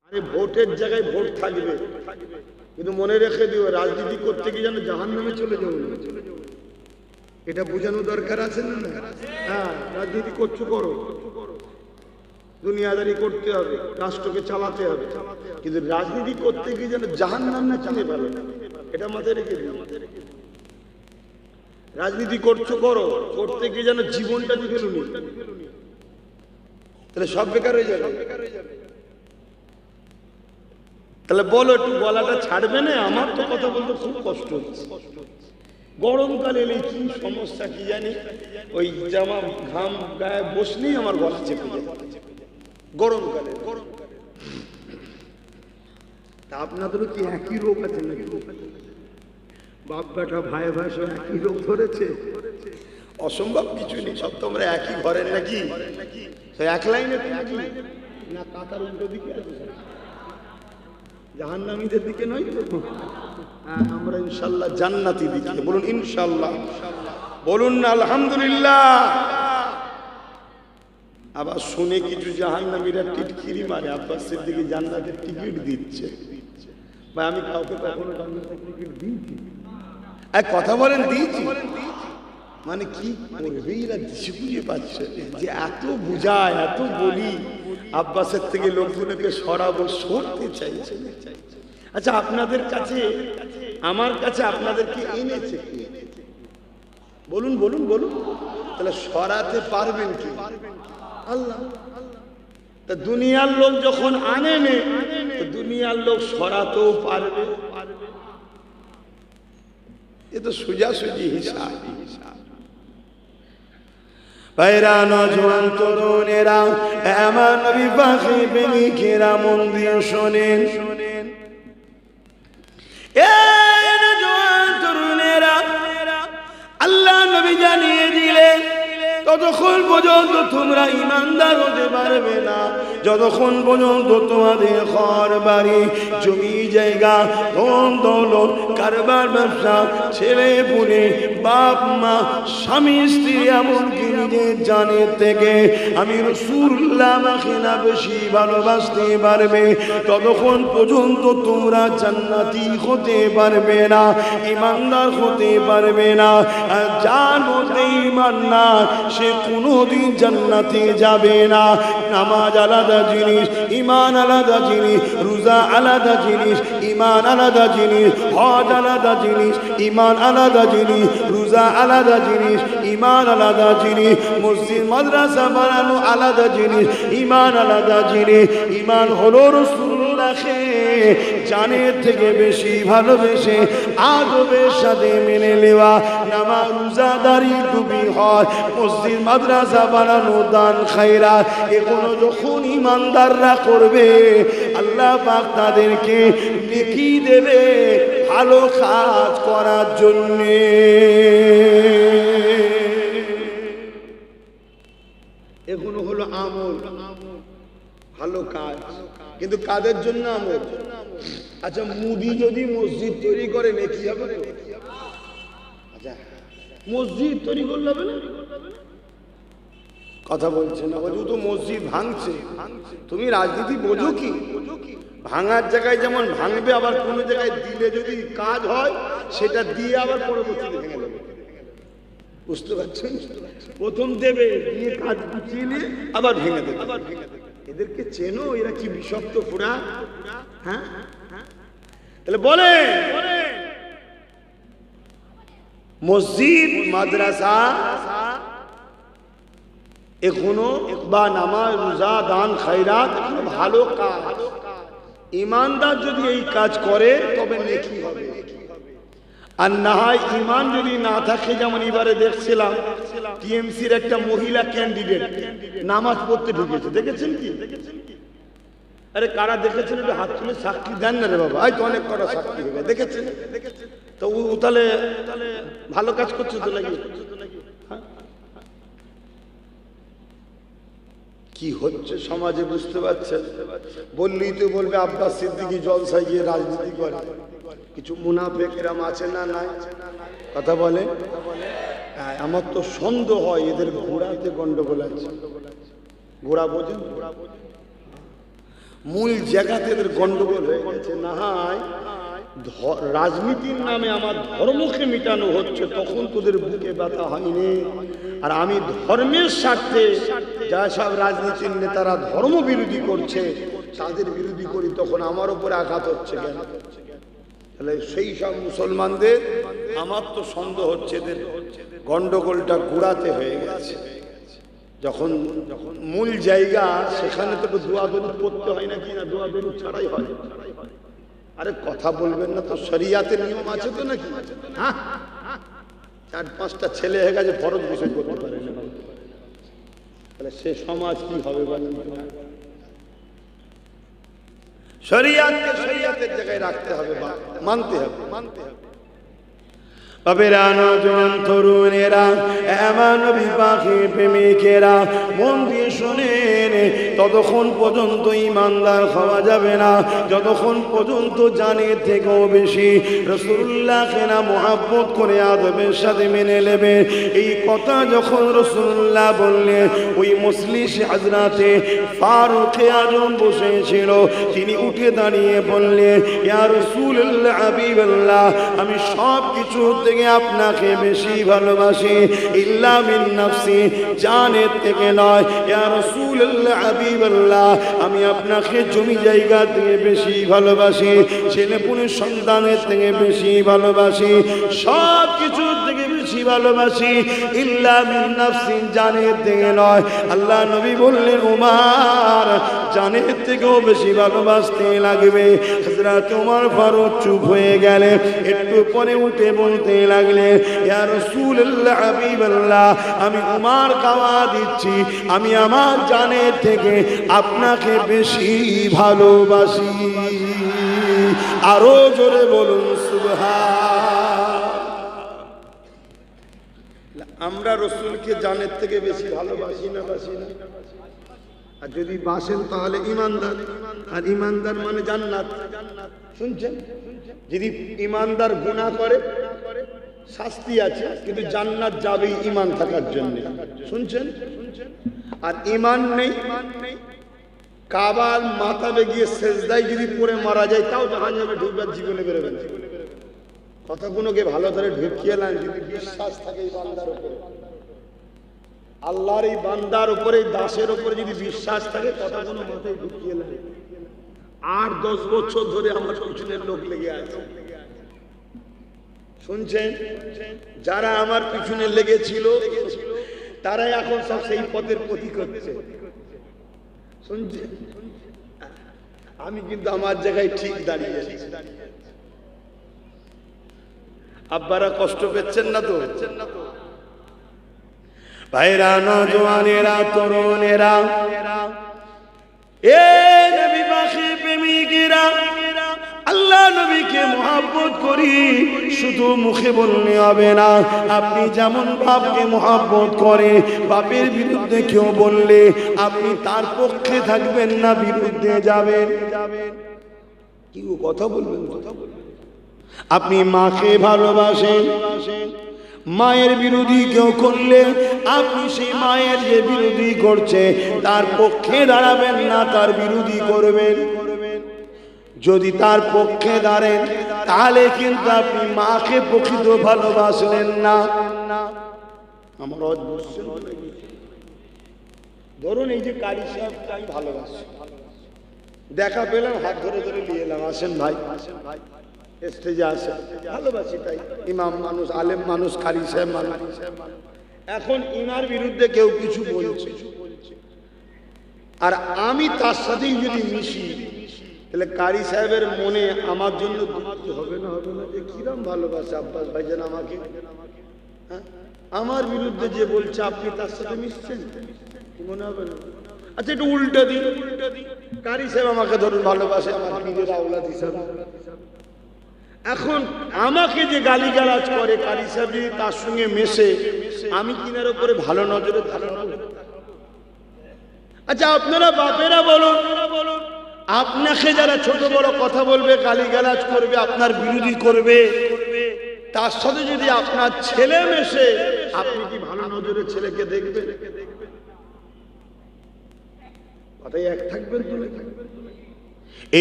আরে ভোটের জায়গায় ভোট থাকবে, কিন্তু মনে রেখে দিও রাজনীতি করতে গিয়ে যেন জাহান্নামে চলে যাও না। এটা বোঝানো দরকার আছে না? হ্যাঁ, রাজনীতি করছো করো, দুনিয়াদারি করতে হবে, রাষ্ট্রকে চালাতে হবে, কিন্তু রাজনীতি করতে গিয়ে যেন জাহান্নাম না চলে ভালো, এটা মাথায় রেখে দিও। রাজনীতি করছো করো, করতে গিয়ে যেন জীবনটা দিয়ে ফেলুনি, তাহলে সব বেকার হয়ে যাবে। তাহলে বলো, একটু গলাটা ছাড়বে না? আমার তো কথা বলতে খুব কষ্ট হচ্ছে। গরমকালে এলে কি সমস্যা কি জানি, ওই জামা ঘাম গায়ে বসলেই আমার গলা চেপে যায় গরমকালে। তা আপনাদেরও কি একই রোগ আছে নাকি? বাপ বেটা ভাই ভাই সব একই রোগ ধরেছে? অসম্ভব কিছু নেই, সব তোমরা একই ঘরের নাকি? এক লাইনে না, কাতার উল্টো দিকে আছে, জাহান্নামীদের দিকে নয় তো? হ্যাঁ, আমরা ইনশাআল্লাহ জান্নাতি দিকে। বলুন ইনশাআল্লাহ, বলুন না আলহামদুলিল্লাহ। আবার শুনে কিছু জাহান্নামীরা টিটকিরি মারে, আব্বাস সিদ্দিকী জান্নাতের টিকিট দিচ্ছে। ভাই আমি কাউকে কখনো জান্নাতের টিকিট দিয়েছি? এক কথা বলেন দিয়েছি মানে কি করবে এরা? দিশে বুঝে পাচ্ছে যে এত বুঝায়, এত বলি, আব্বাসের থেকে লোকগুলোকে সরাবো, সরতে চাইছে। আচ্ছা, আপনাদের কাছে আমার কাছে আপনাদেরকে এনেছে কি? বলুন বলুন বলুন। তাহলে সরাতে পারবেন কি? আল্লাহ। তা দুনিয়ার লোক যখন আনেনে, তো দুনিয়ার লোক সরাতেও পারবে। এ তো সোজাসুজি হিসাব। ভাইরা, নজওয়ান তরুণেরা, আমার নবী পাখি প্রেমিকেরা, মন দিয়ে শোনেন। নজওয়ান তরুণেরা, আল্লাহ নবী জানিয়ে দিলেন ততক্ষণ পর্যন্ত তোমরা ইমানদার হতে পারবে না, যতক্ষণ পর্যন্ত তোমাদের ঘর বাড়ি জমি জায়গা ধন দৌলত কারবার ব্যবসা ছেলে পুলে বাপ মা স্বামী স্ত্রী এমনকি নিজের জানের থেকে আমি রাসূলুল্লাহ আমাকে না বেশি ভালোবাসতে পারবে, ততক্ষণ পর্যন্ত তোমরা জান্নাতি হতে পারবে না, ইমানদার হতে পারবে না। আর যার মধ্যে ইমান না, সে কোনোদিন জান্নাতে যাবে না। নামাজ আলাদা জিনিস, ইমান আলাদা জিনিস, রোজা আলাদা জিনিস, ইমান আলাদা জিনিস, হজ আলাদা জিনিস, ইমান আলাদা জিনিস, রোজা আলাদা জিনিস, ইমান আলাদা জিনিস, মসজিদ মাদ্রাসা বানানো আলাদা জিনিস, ইমান আলাদা জিনিস। ইমান হলো রাসূলুল্লাহকে জানের থেকে বেশি ভালোবেসে আদবের সাথে মেনে নেওয়া, নামাজ রোজাদারি টুপি হজ মসজিদ মাদ্রাসা বানানো দান খায়রাত, এগুলো যখন ইমানদাররা করবে আল্লাহ পাক তাদেরকে নেকি দেবে ভালো কাজ করার জন্য। এগুলো হলো আমল, ভালো কাজ, কিন্তু কাদের জন্য আমল? আচ্ছা, মুদি যদি মসজিদ তৈরি করে নেকি হবে? আচ্ছা, মসজিদ তৈরি করলে হবে না? কথা বলছে না, বলছে তো মসজিদ ভাঙছে। তুমি রাজনীতি বোঝো কি? ভাঙার জায়গায় যেমন ভাঙবে, আবার কোনো জায়গায় দিলে যদি কাজ হয় সেটা দিয়ে আবার পরবর্তীতে ভেঙে দেবে। বুঝতে পারছেন? প্রথম দেবে, দিয়ে কাজ গুছিয়ে নিয়ে আবার ভেঙে দেবে। এদেরকে চেনো? এরা কি বিষাক্ত পুরা। হ্যাঁ, তাহলে বলে মসজিদ মাদ্রাসা এখনো বা নামাজ রোজা দান খায়রাত ভালো কাজ, ইমানদার যদি এই কাজ করে তবে নেকি হবে। আর না হয় ইমান যদি না থাকে, যেমন এবারে দেখছিলাম টিএমসির একটা মহিলা ক্যান্ডিডেট নামাজ পড়তে ঢুকেছে, দেখেছেন কি? আরে কারা দেখেছেন একটু হাত তুলে সাক্ষী দেন না রে বাবা, এই তো অনেক কটা সাক্ষী হবে, দেখেছেন? তো ও তাহলে ভালো কাজ করছে তো নাকি? কি হচ্ছে সমাজে বুঝতে পারছেন? বললেই তো বলবে আব্বাস সিদ্দিকী জলসায় গিয়ে রাজনীতি করে। কিছু মুনাফেক এরম আছে না নাই? কথা বলে। আমার তো সন্দেহ হয় এদের ঘোড়াতে গন্ডগোল আছে। ঘোড়া বোঝেন? মূল জায়গাতে এদের গন্ডগোল হয়ে গেছে। না হয় রাজনীতির নামে আমার ধর্মকে মিটানো হচ্ছে, তখন তোদের বুকে ব্যথা হয়নি। আর আমি ধর্মের স্বার্থে যা সব রাজনীতির নেতারা ধর্ম বিরোধী করছে তাদের বিরোধী করি, তখন আমার উপরে আঘাত হচ্ছে কেন? তাহলে সেই সব মুসলমানদের আমার তো সন্দেহ হচ্ছে এদের গন্ডগোলটা গুড়াতে হয়ে গেছে। যখন মূল জায়গা সেখানে তো দোয়া দরুদ পড়তে হয় নাকি না? দোয়া দরুদ ছাড়াই হয়। আরে কথা বলবেন না তো, শরিয়াতের নিয়ম আছে তো নাকি? হ্যাঁ, 4-5টা ছেলে হয়ে গেছে, ফরজ গোসল করতে পারে না, তাহলে সে সমাজ কি হবে বলেন? শরিয়াতকে শরিয়াতের জায়গায় রাখতে হবে, মানতে হবে। বাবেরা, নওজোয়ান তরুণেরা, এমন বিপাকে প্রেমিকেরা, মন দিয়ে শোনেন, ততক্ষণ পর্যন্ত ইমানদার হওয়া যাবে না যতক্ষণ পর্যন্ত জানের থেকেও বেশি রাসূলুল্লাহকে না মুহাব্বত করে আদবের সাথে মেনে নেবে। এই কথা যখন রাসূলুল্লাহ বললেন, ওই মজলিস হযরতে ফারুক আজম বসেছিল, তিনি উঠে দাঁড়িয়ে বললেন, ইয়া রাসূলুল্লাহ, হাবিবাল্লাহ, আমি সব কিছু থেকে আপনাকে বেশি ভালোবাসি, ইল্লা মিন নাফসি, জানের থেকে নয়। ইয়া রাসূলুল্লাহ, হাবিবাল্লাহ, আমি আপনাকে জমি জায়গা থেকে বেশি ভালোবাসি, ছেলে পুলে সন্তানের থেকে বেশি ভালোবাসি, সব কিছু থেকে বেশি ভালোবাসি, ইল্লা মিন নাফসি, জানের থেকে নয়। আল্লাহ নবী বললেন, উমর, জানের থেকেও বেশি ভালোবাসতে লাগবে। হযরত ওমর ফারুক চুপ হয়ে গেলে, একটু পরে উঠে বলতে লাগলে, ইয়া রাসূলুল্লাহ, হাবিবাল্লাহ, আমি উমর কাওয়া দিচ্ছি, আমি আমার জানের থেকে আপনাকে বেশি ভালোবাসি। আরো জোরে বলুন সুবহান। আমরা রাসূলকে জানের থেকে বেশি ভালোবাসি না, বাসি না? আর যদি বাসেন তাহলে ইমানদার, আর ইমানদার মানে জান্নাত। শুনছেন? যদি ইমানদার গুনাহ করে শাস্তি আছে, কিন্তু জান্নাত যাবে ঈমান থাকার জন্য। শুনছেন? আর ঈমান নেই, কাবার মাথাবে গিয়ে সেজদায় যদি পড়ে মারা যায়, তাও জাহান্নামে ঢুকবার, জীবনে বেরোবে না। কথাগুলোকে ভালো ধরে ঢুকিয়ে নেন। যদি বিশ্বাস থাকে এই বান্দার উপরে, আল্লাহর এই বান্দার উপরে, দাসের উপরে যদি বিশ্বাস থাকে, কথাগুলো মাথায় ঢুকিয়ে নেন। 8-10 বছর ধরে আমার পিছনের লোক লেগে আছে। শুনছেন? যারা আমার পিছনে লেগেছিল তারাই এখন সব সেই পথের প্রতীক হচ্ছে। শুনছেন? আমি কিন্তু আমার জায়গায় ঠিক দাঁড়িয়ে আছি। আব্বারা কষ্ট পেচ্ছেন না তো? ভাইরা, নওজোয়ানেরা, তরুণেরা, এ নবী পাকের প্রেমিকেরা, আল্লাহ নবীকে মুহাব্বত করি, শুধু মুখে বললে হবে না। আপনি যেমন বাপকে মুহাব্বত করে, বাপের বিরুদ্ধে কেউ বললে আপনি তার পক্ষে থাকবেন না, বিরুদ্ধে যাবেন। কি কথা বলবেন? আপনি মাকে ভালোবাসেন, মায়ের বিরোধী কেউ করলে আপনি সেই মায়ের যে বিরোধী করছে তার পক্ষে দাঁড়াবেন না, তার বিরোধী করবেন। যদি তার পক্ষে দাঁড়েন তাহলে কিন্তু আপনি মাকে প্রকৃত ভালোবাসলেন না। আমার ধরুন, এই যে কারি সাহেবকে আমি ভালোবাসি, দেখা পেলাম, হাত ধরে ধরে নিয়ে এলাম, আসেন ভাই, আসেন ভাই, স্টেজে আসে, ভালোবাসি তাই। ইমাম মানুষ, আলেম মানুষ, কারি সাহেব মানুষ। এখন ইনার বিরুদ্ধে কেউ কিছু বলছে, আর আমি তার সাথেই যদি মিশি, তাহলে কারি সাহেবের মনে আমার জন্য দুঃখ হবে না? হবে না? যে কিরম ভালোবাসে আব্বাস ভাইজান আমাকে। আমার বিরুদ্ধে যে বলছে আপনি তার সাথে মিশছেন, মনে হবে না? আচ্ছা, একটু উল্টা দিন। কারি সাহেব আমাকে ধরুন ভালোবাসে, আমার পীরের আওলাদ হিসাবে। এখন আমাকে যে গালিগালাজ করে, কারি সাহেব যদি তার সঙ্গে মেশে, আমি কিনার উপরে ভালো নজরে থাকবো? আচ্ছা, আপনারা বাপেরা বলুন, আপনাকে যারা ছোট বড় কথা বলবে, গালিগালাজ করবে, আপনার বিরোধী করবে, তার সাথে যদি আপনার ছেলে মেশে, আপনি কি ভালো নজরে ছেলেকে দেখবেন? কথাই এক থাকবেন তো?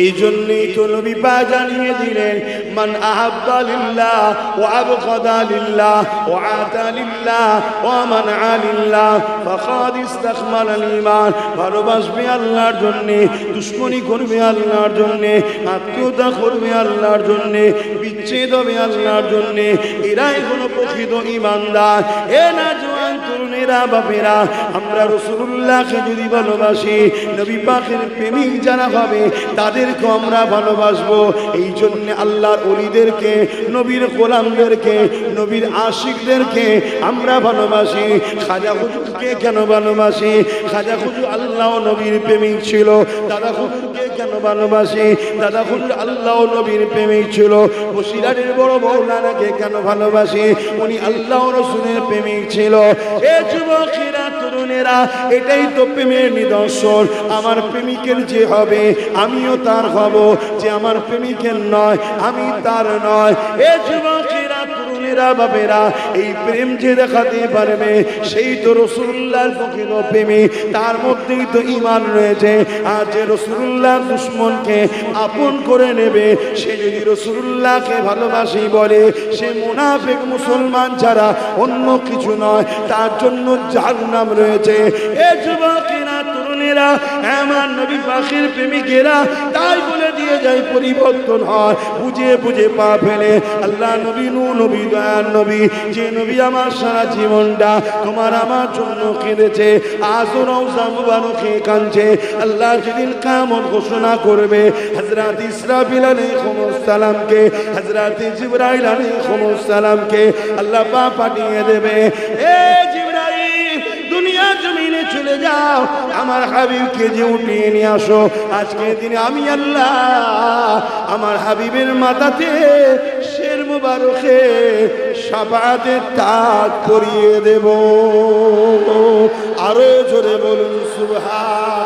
এই জন্যই তো নবী পাক জানিয়ে দিলেন, মান আহাব্বা লিল্লাহ ওয়া আবগাদা লিল্লাহ ওয়া আতা লিল্লাহ ওয়া মানআ লিল্লাহ ফাকাদ ইসতাকমালাল ঈমান। ভালোবাসবে আল্লাহর জন্য, দুশমনি করবে আল্লাহর জন্য, আত্মীয়তা করবে আল্লাহর জন্য, বিচ্ছেদ হবে আল্লাহর জন্য, এরাই হলো প্রকৃত ঈমানদার। এ না জওয়ান তরুণেরা, বাপেরা, আমরা রাসূলুল্লাহকে যদি ভালোবাসি, নবী পাকের প্রেমিক যারা হবে তাদেরকে আমরা ভালোবাসবো। এই জন্য আল্লাহর ওলিদেরকে, নবীর গোলামদেরকে, নবীর আশিকদেরকে আমরা ভালোবাসি। খাজা হুজুরকে কেন ভালোবাসি? খাজা হুজুর আল্লাহ নবীর প্রেমিক ছিল। দাদা হুজুরকে কেন ভালোবাসি? দাদা হুজুর আল্লাহ নবীর প্রেমিক ছিল। বসিরহাটের বড় মৌলানাকে কেন ভালোবাসি? উনি আল্লাহ রাসূলের প্রেমিক ছিল। এ যুবকেরা, তরুণেরা, এটাই তো প্রেমের নিদর্শন। আমার প্রেমিকের যে হবে আমিও তার হব, যে আমার প্রেমিকের নয় আমি তার নয়। এ যুবকেরা, তরুণেরা, বাপেরা, এই প্রেম যে দেখাতে পারবে সেই তো রাসূলুল্লাহর প্রকৃত প্রেমী। তার মধ্যেই তো ঈমান রয়েছে। আর যে রাসূলুল্লাহর দুশমনকে আপন করে নেবে, সে যদি রাসূলুল্লাহকে ভালোবাসি বলে, সে মুনাফিক, মুসলমান ছাড়া অন্য কিছু নয়, তার জন্য জাহান্নাম রয়েছে। এ যুবকেরা, তরুণেরা, আমার নবী পাকের প্রেমিকেরা তাই বলে দিয়ে যায়, পরিবর্তন হয় বুঝে বুঝে পা ফেলে। আল্লাহ নবী, নূহ নবী, দয়ার নবী, যে নবী আমার সারা জীবনটা তোমার আমার জন্য কেঁদেছে, আজও রওজা মুবারকে কাঁদছে। আল্লাহ যেদিন কিয়ামত ঘোষণা করবে, হযরত ইসরাফিল আলাইহিস সালামকে, হযরত জিবরাইল আলাইহিস সালামকে আল্লাহ পাক পাঠিয়ে দেবে। এ জিবরাইল, দুনিয়া জমিনে চলে যাও, আমার হাবিবকে যে উঠিয়ে নিয়ে আসো। আজকের দিনে আমি আল্লাহ আমার হাবিবের মাথাতে শের মুবারকে শাফাআতের তাজ পরিয়ে দেব। আরো জোরে বলুন সুবহান।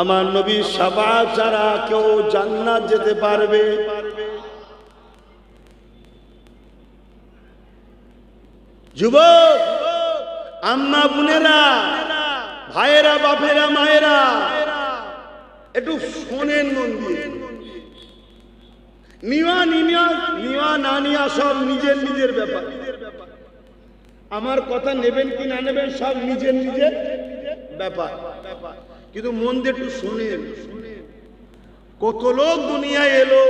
আমার নবীর শাফাআত ছাড়া কেউ জান্নাত যেতে পারবে? যুবক, আম্মা, বোনেরা, ভাইয়েরা, বাপেরা, মায়েরা, একটু শোনেন মন দিয়ে। নিওয়া না নিয়া সব নিজের নিজের ব্যাপার। আমার কথা নেবেন কি না নেবেন সব নিজের নিজের ব্যাপার, কিন্তু মন দিয়ে একটু শোনেন। কত লোক দুনিয়ায় এলো,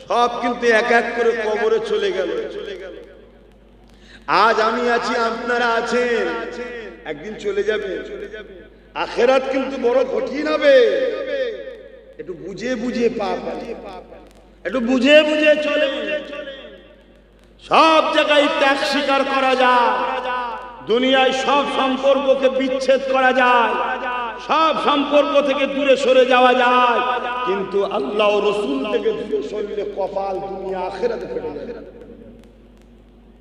সব কিন্তু এক এক করে কবরে চলে গেল। আজ আমি আছি, আপনারা আছেন, একদিন চলে যাবে। আখিরাত কিন্তু বড় কঠিন হবে। একটু বুঝে বুঝে পা ফেলে, একটু বুঝে বুঝে চলে। সব জায়গায় ত্যাগ স্বীকার করা যায়, দুনিয়ায় সব সম্পর্ককে বিচ্ছেদ করা যায়, সব সম্পর্ক থেকে দূরে সরে যাওয়া যায়, কিন্তু আল্লাহ ও রাসূল থেকে দূরে সরলে কপাল দুনিয়া আখিরাতে ফেটে যায়।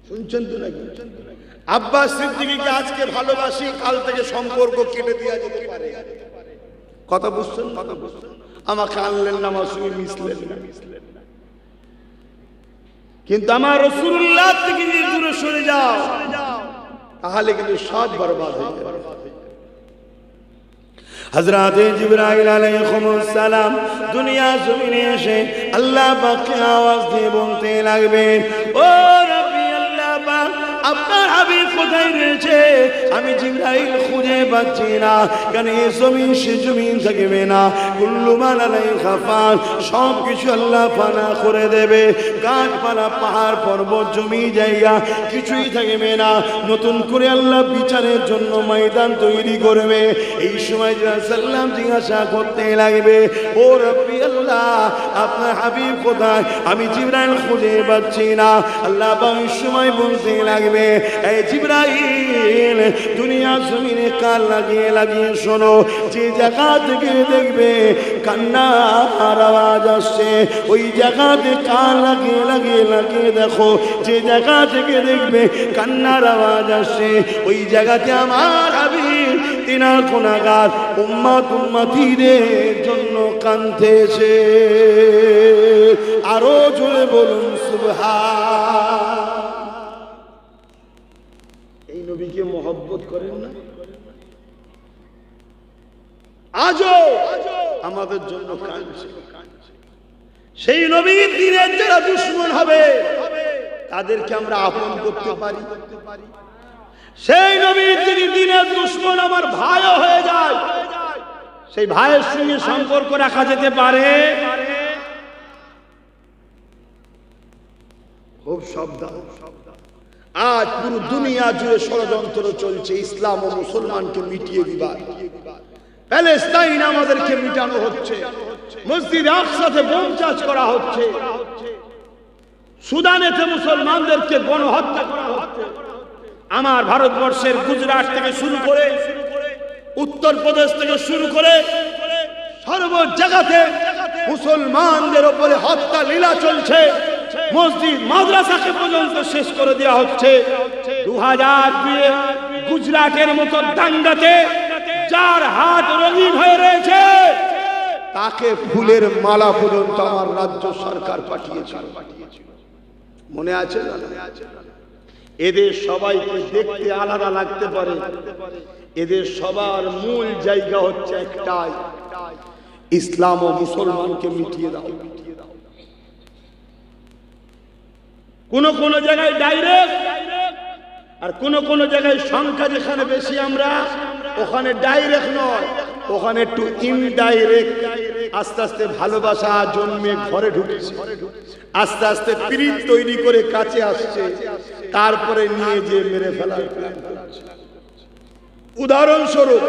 শুনছেন তো নাকি? আব্বাস সিদ্দিকীকে আজকে ভালোবাসি, কাল থেকে সম্পর্ক কেটে দেওয়া যেতে পারে। কথা বুঝছেন? আমাকে আনলেন না, আমার সঙ্গে মিশলেন না, কিন্তু আমার রাসূলুল্লাহ থেকে যদি দূরে সরে যাও তাহলে কিন্তু সব বরবাদ হয়ে যাবে। হযরত জিবরাইল আলাইহিস সালাম দুনিয়া জমিনে এসে আল্লাহ পাককে আওয়াজ দিয়ে বলতে লাগবেন, ও রব্বি আল্লাহ পাক, আপনার হাবিব কোথায় রয়েছে? আমি জিবরাইল খুঁজে পাচ্ছি না। কেন এই জমিন সে জমিন থাকবে না, কুল্লু মান আলাইহা ফান, সব কিছু আল্লাহ ফানা করে দেবে। গাছপালা, পাহাড়, পর্বত, জমি জায়গা কিছুই থাকবে না। নতুন করে আল্লাহ বিচারের জন্য ময়দান তৈরি করবে। এই সময় সাল্লাম জিজ্ঞাসা করতে লাগবে, ও রব্বি আল্লাহ, আপনার হাবিব কোথায়? আমি জিবরাইল খুঁজে পাচ্ছি না। আল্লাহ পাক সময় বলতে লাগবে, এই জিবরাইল, দুনিয়া জমিনে কান লাগিয়ে লাগিয়ে শোনো, যে জায়গা থেকে দেখবে কান্নার আওয়াজ আসছে, ওই জায়গাতে কান লাগিয়ে লাগিয়ে লাগিয়ে দেখো। যে জায়গা থেকে দেখবে কান্নার আওয়াজ আসছে, ওই জায়গাতে আমার হাবিব তিনার গুনাহগার উম্মত উম্মতিদের জন্য কাঁদতেছে। আরো জোরে বলুন সুবহান। এই নবী নবীকে মহব্বত করেন না? আজও আমাদের জন্য কাঁদছে। সেই নবীর দিনের যারা দুশমন হবে তাদেরকে আমরা আপন করতে পারি? সেই নবীর যদি দিনের দুশমন আমার ভাইও হয়ে যায়, সেই ভাইয়ের সঙ্গে সম্পর্ক রাখা যেতে পারে? খুব সাবধান। আজ পুরো দুনিয়া জুড়ে ষড়যন্ত্র চলছে ইসলাম ও মুসলমানকে মিটিয়ে দিবার। প্যালেস্তাইন আমাদেরকে মিটানো হচ্ছে, মসজিদ আকসাতে বোম চাষ করা হচ্ছে, সুদানেতে মুসলমানদেরকে গণহত্যা করা হচ্ছে। আমার ভারতবর্ষের গুজরাট থেকে শুরু করে উত্তরপ্রদেশ থেকে শুরু করে সর্ব জায়গাতে মুসলমানদের উপরে হত্যা লীলা চলছে। মসজিদ মাদ্রাসাকে পর্যন্ত শেষ করে দেওয়া হচ্ছে। 2002 গুজরাটের মতো দাঙ্গাতে যার হাত রঙিন হয়ে রয়েছে তাকে ফুলের মালা পর্যন্ত আমার রাজ্য সরকার পাঠিয়েছিল। মনে আছে না? এদের সবাইকে দেখতে আলাদা লাগতে পারে, এদের সবার মূল জায়গা হচ্ছে একটাই, ইসলাম ও মুসলমানকে মিটিয়ে দাও। কোন কোন জায়গায় ডাইরেক্ট, আর কোন কোন জায়গায় সংখ্যা যেখানে বেশি আমরা ওখানে ডাইরেক্ট নয়, ওখানে একটু ইনডাইরেক্ট। আস্তে আস্তে ভালোবাসা জন্মে ঘরে ঢুকছে, আস্তে আস্তে প্রীত তৈরি করে কাছে আসছে, তারপরে নিয়ে যে মেরে ফেলার প্ল্যান করছে। উদাহরণস্বরূপ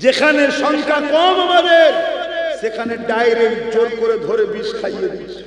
যেখানে সংখ্যা কম আমাদের সেখানে ডাইরেক্ট জোর করে ধরে বিষ খাইয়ে দিচ্ছে।